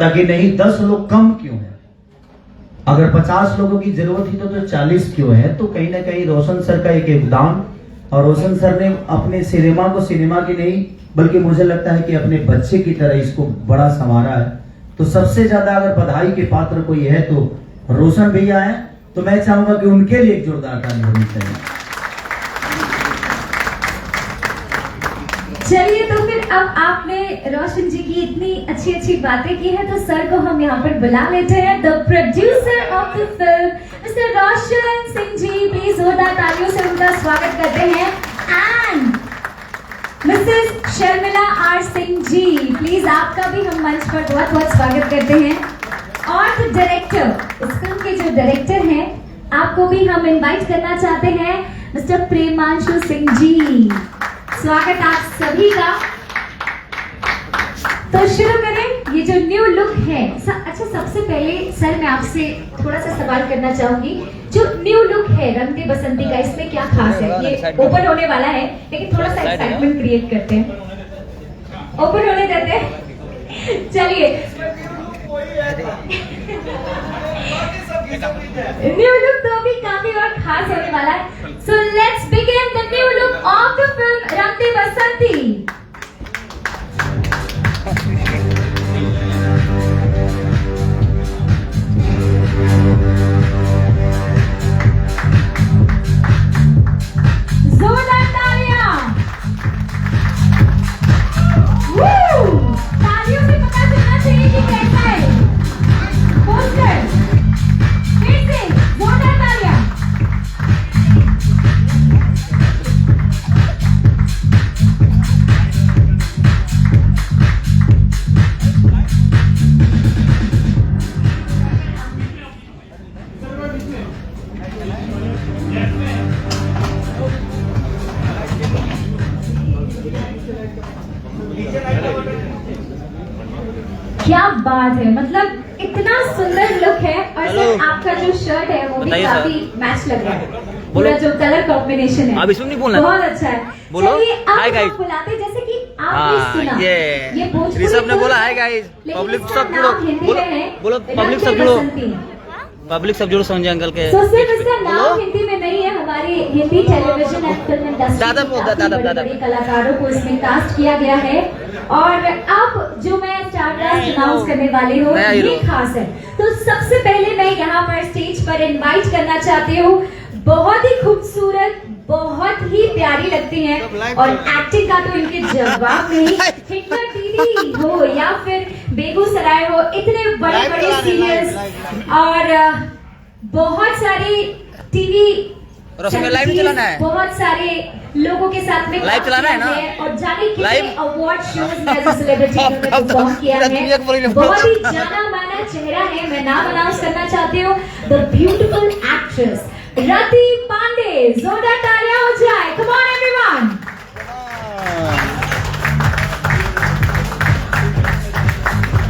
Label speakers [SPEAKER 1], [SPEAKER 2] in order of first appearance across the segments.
[SPEAKER 1] था कि नहीं 10 लोग कम क्यों है, अगर 50 लोगों की जरूरत थी तो 40 क्यों है। तो कहीं ना कहीं रोशन सर का एक योगदान, और रोशन सर ने अपने सिनेमा को सिनेमा की नहीं बल्कि मुझे लगता है कि अपने बच्चे की तरह इसको बड़ा संवारा है। तो सबसे ज्यादा अगर बधाई के पात्र कोई है तो रोशन भैया हैं, तो मैं चाहूंगा कि उनके लिए एक जोरदार ताली होनी चाहिए।
[SPEAKER 2] चलिए, तो फिर अब आपने रोशन जी की इतनी अच्छी अच्छी बातें की है तो सर को हम यहाँ पर बुला लेते हैं। The producer of the film mister Roshan Singh ji, please जोरदार तालियों से उनका स्वागत करते हैं। And missus Sharmila R Singh ji, please आपका भी हम मंच पर बहुत बहुत स्वागत करते हैं। और द डायरेक्टर, इस फिल्म के जो डायरेक्टर हैं, आपको भी हम इनवाइट करना चाहते हैं, मिस्टर प्रेमांशु सिंह जी। स्वागत आप सभी का। तो शुरू करें, ये जो न्यू लुक है। अच्छा, सबसे पहले सर मैं आपसे थोड़ा सा सवाल करना चाहूंगी, जो न्यू लुक है रंग दे बसंती का, इसमें क्या खास है? ये ओपन होने वाला है लेकिन थोड़ा सा एक्साइटमेंट क्रिएट करते हैं, ओपन होने देते हैं। चलिए, न्यू लुक तो अभी काफी और खास होने वाला है। So let's begin the new look of the film रंग दे बसंती। जोरदार तालियां। तालियों से पता चलना चाहिए कि कैसा है पोस्टर। फिर से जोरदार तालियां। क्या बात है, मतलब इतना सुंदर लुक है। और सर आपका जो शर्ट है वो भी काफी मैच लग रहा है, पूरा जो कलर कॉम्बिनेशन है।
[SPEAKER 3] अब इसमें नहीं बोलना,
[SPEAKER 2] बहुत अच्छा है।
[SPEAKER 3] बोलो हाय
[SPEAKER 2] अब
[SPEAKER 3] गाइस।
[SPEAKER 2] बुलाते जैसे कि आपने सुना,
[SPEAKER 3] ये
[SPEAKER 2] भोजपुरी
[SPEAKER 3] ऋषभ ने
[SPEAKER 2] फिल्म,
[SPEAKER 3] बोला हाय गाइस।
[SPEAKER 2] लेकिन
[SPEAKER 3] पब्लिक
[SPEAKER 2] इसका
[SPEAKER 3] सब जुड़ो,
[SPEAKER 2] नाम हिंदी
[SPEAKER 3] बोलो
[SPEAKER 2] में है
[SPEAKER 3] बोलो पब्लिक
[SPEAKER 2] रंग
[SPEAKER 3] सब
[SPEAKER 2] दे
[SPEAKER 3] जुड़ो,
[SPEAKER 2] बसंती।
[SPEAKER 3] पब्लिक सब जुड़ो संजय अंकल के।
[SPEAKER 2] तो सिर्फ इसका नाम हिंदी में नहीं है, हमारी Hindi television and film industry बड़े कलाकारों को इसमें कास्ट किया गया है। और अब जो मैं स्टार कास्ट अनाउंस करने वाली हूँ ये खास है। तो सबसे पहले मैं यहाँ पर स्टेज पर इनवाइट करना चाहती हूँ, बहुत ही खूबसूरत, बहुत ही प्यारी लगती हैं और एक्टिंग का तो इनके जवाब नहीं। हिटलर दीदी हो या फिर बेगूसराय हो, इतने बड़े बड़े सीरियल्स और बहुत सारी टीवी
[SPEAKER 3] लाइव चलाना है,
[SPEAKER 2] बहुत सारे लोगों के साथ में
[SPEAKER 3] लाइव चलाना है ना,
[SPEAKER 2] और जाने कितने
[SPEAKER 3] लाइव
[SPEAKER 2] अवार्ड शोज में एज अ सेलिब्रिटी परफॉर्म किया है। बहुत ही जाना माना चेहरा है। मैं नाम अनाउंस करना चाहती हूँ, द ब्यूटीफुल एक्ट्रेस रति पांडे। जोरदार तालियां हो जाए, कम ऑन एवरीवन।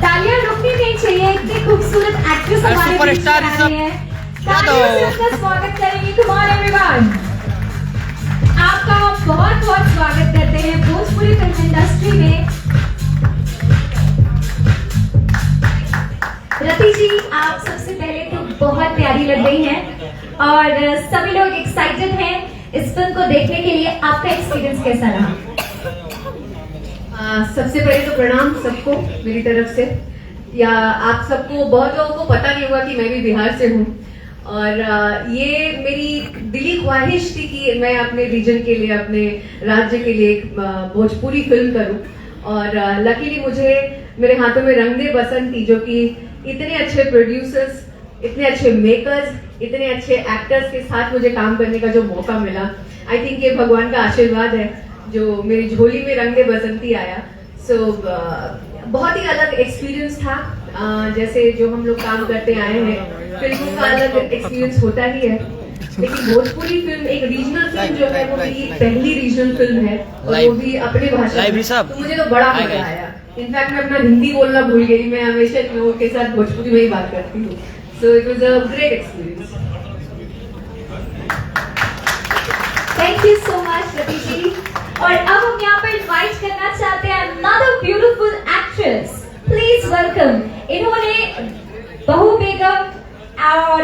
[SPEAKER 2] तालियां रुकनी नहीं चाहिए, इतनी खूबसूरत एक्ट्रेस हमारे बीच में आ रही है। तालियों से उनका स्वागत करेंगे, कम ऑन एवरीवन। आपका बहुत बहुत स्वागत करते हैं भोजपुरी फिल्म इंडस्ट्री में। रति जी, आप सबसे पहले तो बहुत प्यारी लग रही हैं और सभी लोग एक्साइटेड हैं इस फिल्म को देखने के लिए। आपका एक्सपीरियंस कैसा रहा?
[SPEAKER 4] सबसे पहले तो प्रणाम सबको मेरी तरफ से। या आप सबको, बहुत लोगों को पता नहीं होगा कि मैं भी बिहार से हूँ और ये मेरी दिली ख्वाहिश थी कि मैं अपने रीजन के लिए, अपने राज्य के लिए एक भोजपुरी फिल्म करूं। और लकीली मुझे मेरे हाथों में रंग दे बसंती, जो कि इतने अच्छे प्रोड्यूसर्स, इतने अच्छे मेकर्स, इतने अच्छे एक्टर्स के साथ मुझे काम करने का जो मौका मिला, आई थिंक ये भगवान का आशीर्वाद है जो मेरी झोली में रंग दे बसंती आया। सो बहुत ही अलग एक्सपीरियंस था। जैसे जो हम लोग काम करते आए हैं, फिल्मों का अलग एक्सपीरियंस होता ही है, लेकिन भोजपुरी फिल्म, एक रीजनल फिल्म जो है, वो मेरी पहली रीजनल फिल्म है और वो भी अपनी भाषा में, तो मुझे तो बड़ा मजा आया। इनफैक्ट मैं अपना हिंदी बोलना भूल गई, मैं हमेशा लोगों के साथ भोजपुरी में ही बात करती हूँ। So it was a great experience.
[SPEAKER 2] Thank you so much Rati ji. और अब हम यहाँ पर इनवाइट करना चाहते हैं another beautiful actress. Please welcome in बहू बेगम और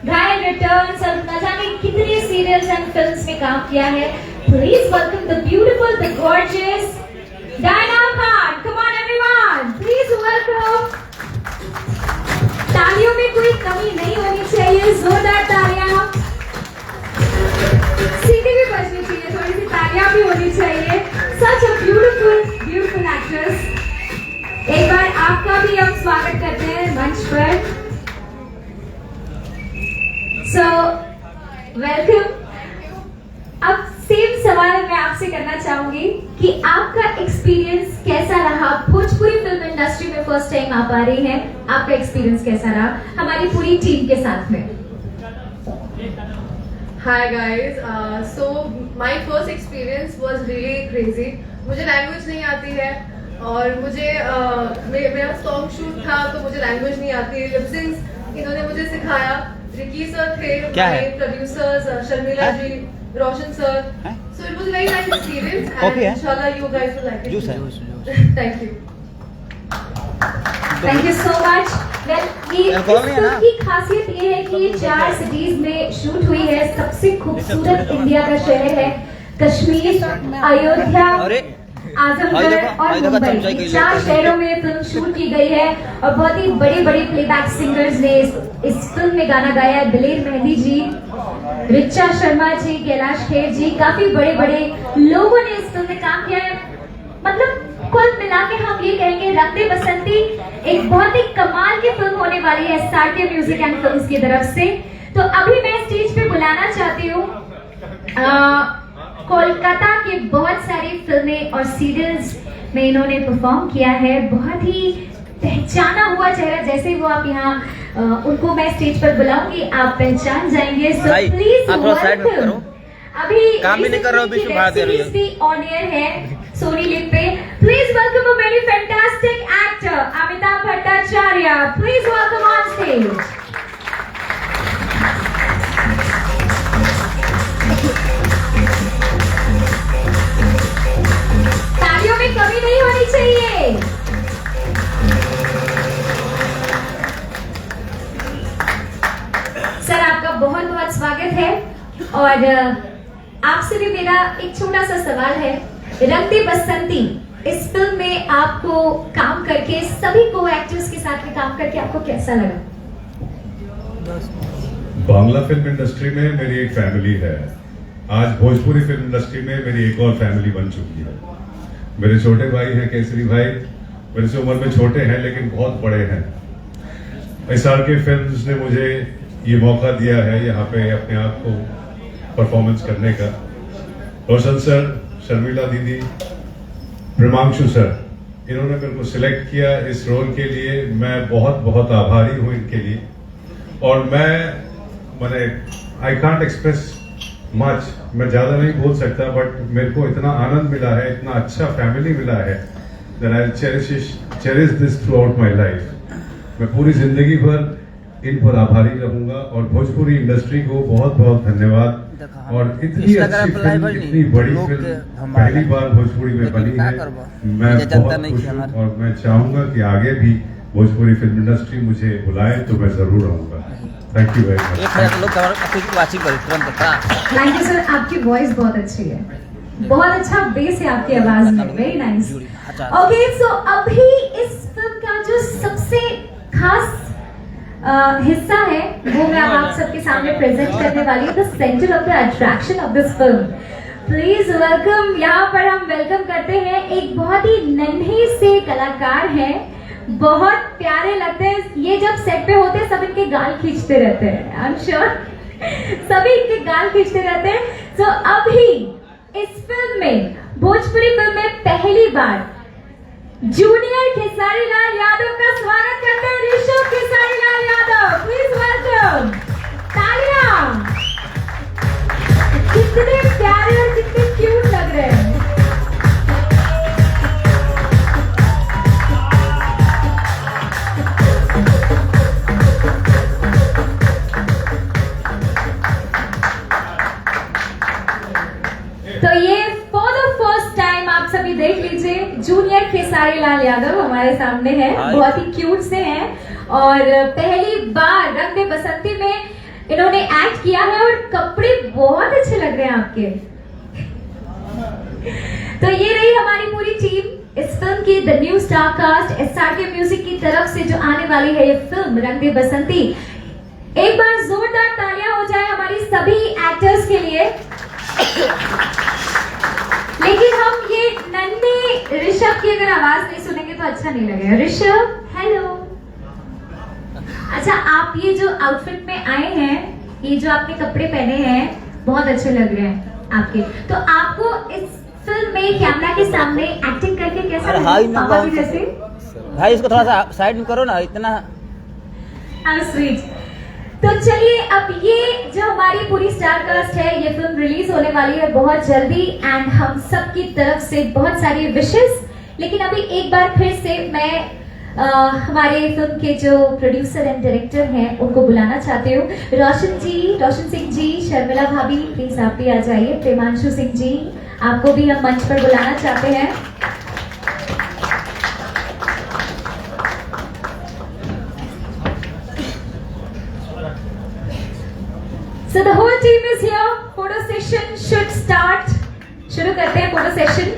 [SPEAKER 2] घायल रिटर्न्स और न जाने कितने सीरियल्स एंड फिल्म्स में काम किया है। Please welcome the beautiful, the gorgeous Diana Khan. Come on everyone, please welcome. तालियों में कोई कमी नहीं होनी चाहिए, जोरदार तालियां। सीटी भी बजनी चाहिए, थोड़ी सी तालियां भी होनी चाहिए। सच अ ब्यूटीफुल ब्यूटीफुल एक्ट्रेस। एक बार आपका भी हम स्वागत करते हैं मंच पर। So welcome. अब सेम सवाल मैं आपसे करना चाहूंगी कि आपका एक्सपीरियंस कैसा रहा? भोजपुरी फिल्म इंडस्ट्री में फर्स्ट टाइम आप आ रही हैं, आपका एक्सपीरियंस कैसा रहा हमारी पूरी टीम के साथ में?
[SPEAKER 4] Hi guys, so my first experience was really crazy. मुझे लैंग्वेज नहीं आती है और मुझे मेरा सॉन्ग शूट था तो मुझे लैंग्वेज नहीं आती। लिपसिंग्स इन्होंने मुझे सिखाया। रिकी सर थे, producers Sharmila ji, Roshan sir. So it was a very nice experience and inshallah you guys will like it. Thank you.
[SPEAKER 2] Thank you so much. ये फिल्म की खासियत ये है कि ये 4 सिटीज में शूट हुई है। सबसे खूबसूरत इंडिया का शहर है कश्मीर, अयोध्या, आजमगढ़ और मुंबई। 4 शहरों में फिल्म शूट की गई है और बहुत ही बड़े बड़े प्लेबैक सिंगर्स ने इस फिल्म में गाना गाया है। दिलेर मेहंदी जी, रिचा शर्मा जी, कैलाश खेर जी, काफी बड़े बड़े लोगों ने इस फिल्म में काम किया है। मतलब कुल मिला के हम ये कहेंगे रंग दे बसंती एक बहुत ही कमाल की फिल्म होने वाली है एसआरके म्यूजिक एंड फिल्म्स की तरफ से। तो अभी मैं स्टेज पे बुलाना चाहती हूँ कोलकाता के बहुत सारी फिल्में और सीरियल्स में इन्होंने परफॉर्म किया है। बहुत ही पहचाना हुआ चेहरा, जैसे वो आप यहाँ उनको मैं स्टेज पर बुलाऊंगी आप पहचान जाएंगे। So please welcome. अभी
[SPEAKER 3] काम भी नहीं कर रहा हूँ, विश्व भारती
[SPEAKER 2] ऑन एयर है सोनी लिव पे। Please welcome a very fantastic actor Amitabh Bhattacharya. Please welcome on stage. तालियों में कमी नहीं होनी चाहिए। सर आपका बहुत बहुत स्वागत है और आपसे भी मेरा एक छोटा सा सवाल है। रंग दे बसंती इस फिल्म में आपको काम करके, सभी को एक्टर्स के साथ में काम करके आपको कैसा लगा?
[SPEAKER 5] बांग्ला फिल्म इंडस्ट्री में मेरी एक फैमिली है। आज भोजपुरी फिल्म इंडस्ट्री में मेरी एक और फैमिली बन चुकी है। मेरे छोटे भाई हैं केसरी भाई, मेरे से उम्र में छोटे हैं लेकिन बहुत बड़े हैं। एसआरके फिल्म्स ने मुझे ये मौका दिया है यहाँ पे अपने आप को परफॉर्मेंस करने का। रोशन सर, शर्मिला दीदी, प्रेमांशु सर, इन्होंने मेरे को सिलेक्ट किया इस रोल के लिए। मैं बहुत बहुत आभारी हूँ इनके लिए। और मैंने आई कांट एक्सप्रेस मच, मैं ज्यादा नहीं बोल सकता, बट मेरे को इतना आनंद मिला है, इतना अच्छा फैमिली मिला है that I'll cherish this throughout my life। मैं पूरी जिंदगी भर इन पर आभारी रहूंगा और भोजपुरी इंडस्ट्री को बहुत बहुत धन्यवाद। और इतनी अच्छी फिल्म, इतनी बड़ी फिल्म पहली बार भोजपुरी में बनी है। मैं बहुत खुश हूँ और मैं चाहूंगा कि आगे भी भोजपुरी फिल्म इंडस्ट्री मुझे बुलाए तो मैं जरूर आऊंगा। Thank you very much.
[SPEAKER 2] Thank you sir, आपकी वॉइस बहुत अच्छी है, बहुत अच्छा बेस है आपकी आवाज में, वेरी नाइस। ओके, सो अभी इस फिल्म का जो सबसे खास हिस्सा है वो मैं अब आप सबके सामने प्रेजेंट करने वाली हूँ। The centre of the attraction of this film. Please welcome. यहाँ पर हम वेलकम करते हैं एक बहुत ही नन्हे से कलाकार हैं, बहुत प्यारे लगते हैं। ये जब सेट पे होते हैं सब इनके गाल खींचते रहते हैं, आई एम श्योर सभी इनके गाल खींचते रहते हैं। तो अभी इस फिल्म में, भोजपुरी फिल्म में पहली बार जूनियर खेसारी लाल यादव का स्वागत करते हैं ऋषभ खेसारी लाल यादव। Please welcome. तालियां। कितने प्यारे और कितने क्यूट लग रहे हैं। तो ये फॉर द फर्स्ट टाइम आप सभी देख लीजिए, जूनियर खेसारी लाल यादव हमारे हमारे सामने है, बहुत ही क्यूट से हैं और पहली बार रंग दे बसंती में इन्होंने एक्ट किया है और कपड़े बहुत अच्छे लग रहे हैं आपके। तो ये रही हमारी पूरी टीम इस फिल्म की the new star cast SRK music की तरफ से जो आने वाली है ये फिल्म रंग दे बसंती। एक बार जोरदार तालियां हो जाए हमारी सभी एक्टर्स के लिए। लेकिन हम ये नन्हे ऋषभ की अगर आवाज नहीं सुनेंगे तो अच्छा नहीं लगेगा। ऋषभ हेलो। अच्छा, आप ये जो आउटफिट में आए हैं, ये जो आपने कपड़े पहने हैं बहुत अच्छे लग रहे हैं आपके। तो आपको इस फिल्म में कैमरा के सामने एक्टिंग करके कैसा लगा? पापा भी जैसे
[SPEAKER 3] भाई इसको थोड़ा सा साइड में करो ना, इतना
[SPEAKER 2] स्वीट। तो चलिए अब ये जो हमारी पूरी स्टार कास्ट है ये फिल्म रिलीज होने वाली है बहुत जल्दी एंड हम सब की तरफ से बहुत सारी विशेस। लेकिन अभी एक बार फिर से मैं हमारे फिल्म के जो प्रोड्यूसर एंड डायरेक्टर हैं उनको बुलाना चाहती हूँ। रोशन सिंह जी, शर्मिला भाभी प्लीज आप भी आ जाइए। प्रेमांशु सिंह जी आपको भी हम मंच पर बुलाना चाहते हैं। So the whole team is here. Photo session should start. शुरू करते हैं photo session.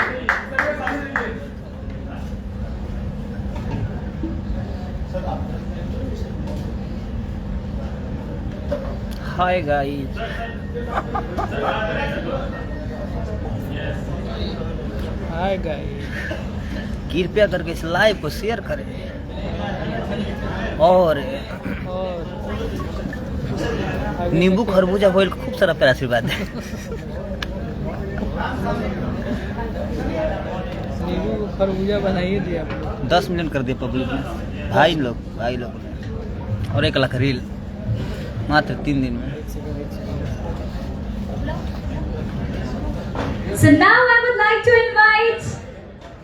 [SPEAKER 3] Hi guys, hi guys, कृपया करके इस लाइव को शेयर करें और नींबू खरबूजा होइल खूब सारा प्यार आशीर्वाद है।
[SPEAKER 6] नींबू खरबूजा बनाइए दिए आप लोग।
[SPEAKER 3] 10 मिलियन कर दिए पब्लिक ने, भाई लोग ने, और 1 लाख रील मात्र 3 दिन में।
[SPEAKER 2] So now I would like to invite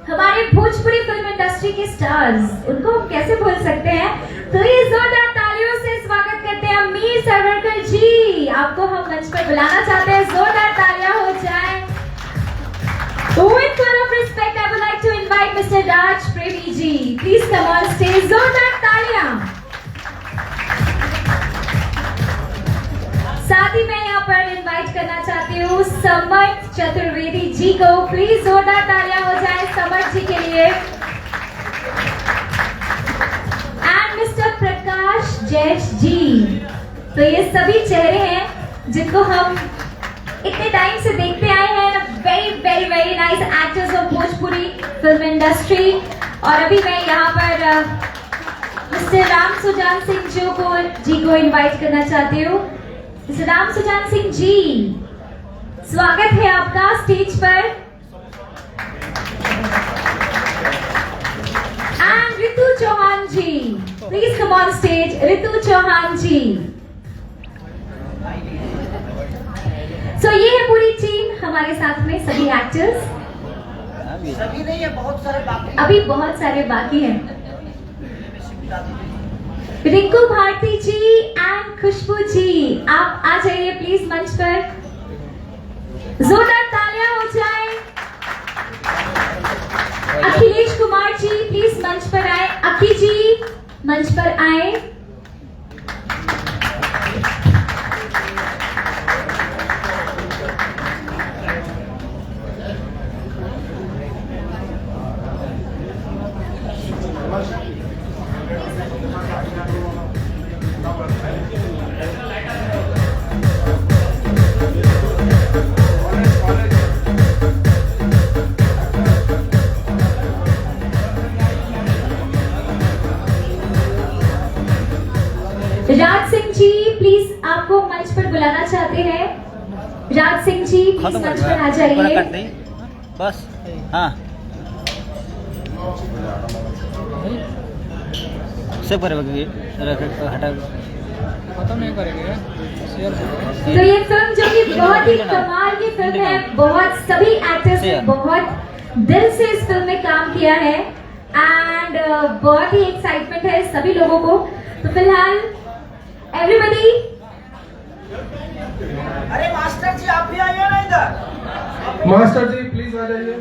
[SPEAKER 2] हमारे भोजपुरी फिल्म इंडस्ट्री के स्टार्स, उनको हम कैसे भूल सकते हैं। तो ये जोरदार तालियों से स्वागत करते हैं मीर सरवरकर जी। आपको हम मंच पर बुलाना चाहते हैं, जोरदार तालियां हो जाए। With full of respect, I would like to invite Mr. Raj Premi ji. Please come on stage. जोरदार तालियां। साथ ही मैं यहाँ पर इनवाइट करना चाहती हूँ समर्थ चतुर्वेदी जी को। प्लीज जोरदार तालियां हो जाए समर्थ जी के लिए। एंड मिस्टर प्रकाश जैश जी। तो ये सभी चेहरे हैं जिनको हम इतने टाइम से देखते आए हैं। Very very very nice actors of Bhojpuri film industry. और अभी मैं यहाँ पर मिस्टर राम सुजान सिंह जी को इनवाइट करना चाहती हूँ। मिस्टर राम सुजान सिंह जी, स्वागत है आपका स्टेज पर। And Ritu Chauhan ji, please come on stage. Ritu Chauhan ji. So ये है पूरी टीम हमारे साथ में, सभी एक्टर्स।
[SPEAKER 3] सभी नहीं है, बहुत सारे बाकी,
[SPEAKER 2] अभी बहुत सारे बाकी हैं। रिंकू भारती जी एंड खुशबू जी, आप आ जाइए प्लीज मंच पर। जोरदार तालियां हो जाए। अखिलेश कुमार जी प्लीज मंच पर आए। अखी जी मंच पर आए। राज सिंह जी प्लीज आपको मंच पर बुलाना चाहते हैं। राज सिंह जी प्लीज मंच पर आ जाइए।
[SPEAKER 3] बस हाँ सब करेंगे, हटा
[SPEAKER 6] खत्म नहीं करेंगे।
[SPEAKER 2] तो ये फिल्म जो कि बहुत ही कमाल की फिल्म है, बहुत सभी एक्टर्स ने बहुत दिल से इस फिल्म में काम किया है एंड बहुत ही एक्साइटमेंट है सभी लोगों को। तो फिलहाल एवरीबॉडी,
[SPEAKER 3] अरे मास्टर जी आप भी आइए ना इधर।
[SPEAKER 6] मास्टर जी प्लीज आ जाइए।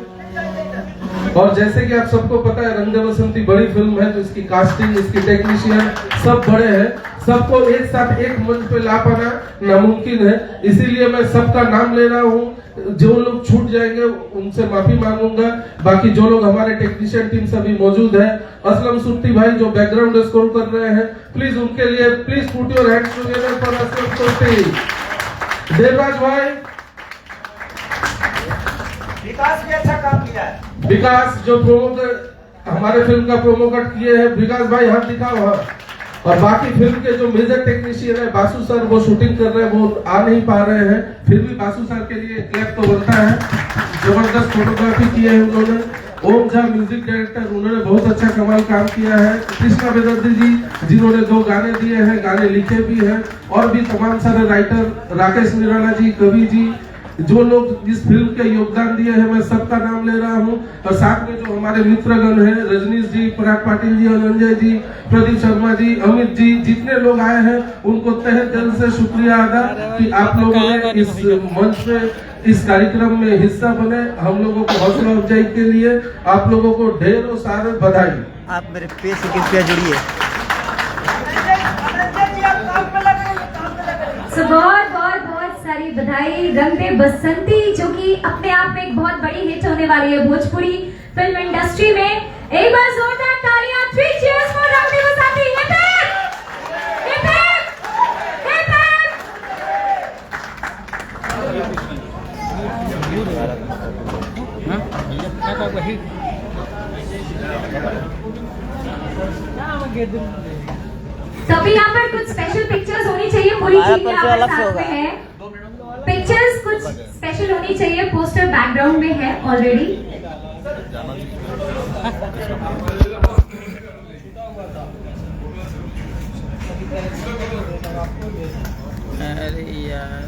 [SPEAKER 7] और जैसे कि आप सबको पता है रंग दे बसंती बड़ी फिल्म है, तो इसकी कास्टिंग, इसकी टेक्नीशियन सब बड़े हैं। सबको एक साथ एक मंच पे ला पाना नामुमकिन है, इसीलिए मैं सबका नाम ले रहा हूँ। जो लोग छूट जाएंगे उनसे माफी मांगूंगा। बाकी जो लोग हमारे टेक्नीशियन टीम सभी मौजूद है, असलम सुर्ती भाई जो बैकग्राउंड स्कोर कर रहे हैं, प्लीज उनके लिए please put your hands together for Aslam सुर्ती। देवराज भाई,
[SPEAKER 8] विकास भी अच्छा काम किया है।
[SPEAKER 7] विकास जो हमारे फिल्म का प्रोमो कट किए हैं, विकास भाई हाथ दिखाओ। हाँ, और बाकी फिल्म के जो मेजर टेक्नीशियन है बासु सर, वो शूटिंग कर रहे हैं, वो आ नहीं पा रहे हैं, फिर भी बासु सर के लिए क्लैप तो बनता है। जबरदस्त फोटोग्राफी की है उन्होंने। ओम झा म्यूजिक डायरेक्टर, उन्होंने बहुत अच्छा कमाल काम किया है। कृष्णा बेदर्दी जी जिन्होंने 2 गाने दिए हैं, गाने लिखे भी हैं, और भी तमाम सारे राइटर, राकेश निराला जी, कवि जी, जो लोग इस फिल्म के योगदान दिए हैं, मैं सबका नाम ले रहा हूं। और साथ में जो हमारे मित्रगण हैं, रजनीश जी, पराग पाटिल जी, अनंजय जी, प्रदीप शर्मा जी, अमित जी, जितने लोग आए हैं उनको तहे दिल से शुक्रिया अदा कि आप लोगों ने इस मंच पे, इस कार्यक्रम में हिस्सा बने। हम लोगों को हौसला अफजाई के लिए आप लोगों को ढेरों सारे बधाई।
[SPEAKER 3] आप मेरे पेज से कृपया जुड़िए।
[SPEAKER 2] बहुत सारी बधाई। रंग दे बसंती जो कि अपने आप में एक बहुत बड़ी हिट होने वाली है भोजपुरी फिल्म इंडस्ट्री में। एक बार जोरदार तालियां, 3 cheers for रंग दे बसंती। हिप हिप हिप तो अभी यहाँ पर कुछ स्पेशल पिक्चर्स होनी चाहिए, पूरी टीम यहाँ पर साथ में है। पिक्चर्स कुछ स्पेशल होनी चाहिए, पोस्टर बैकग्राउंड में है ऑलरेडी।
[SPEAKER 3] अरे यार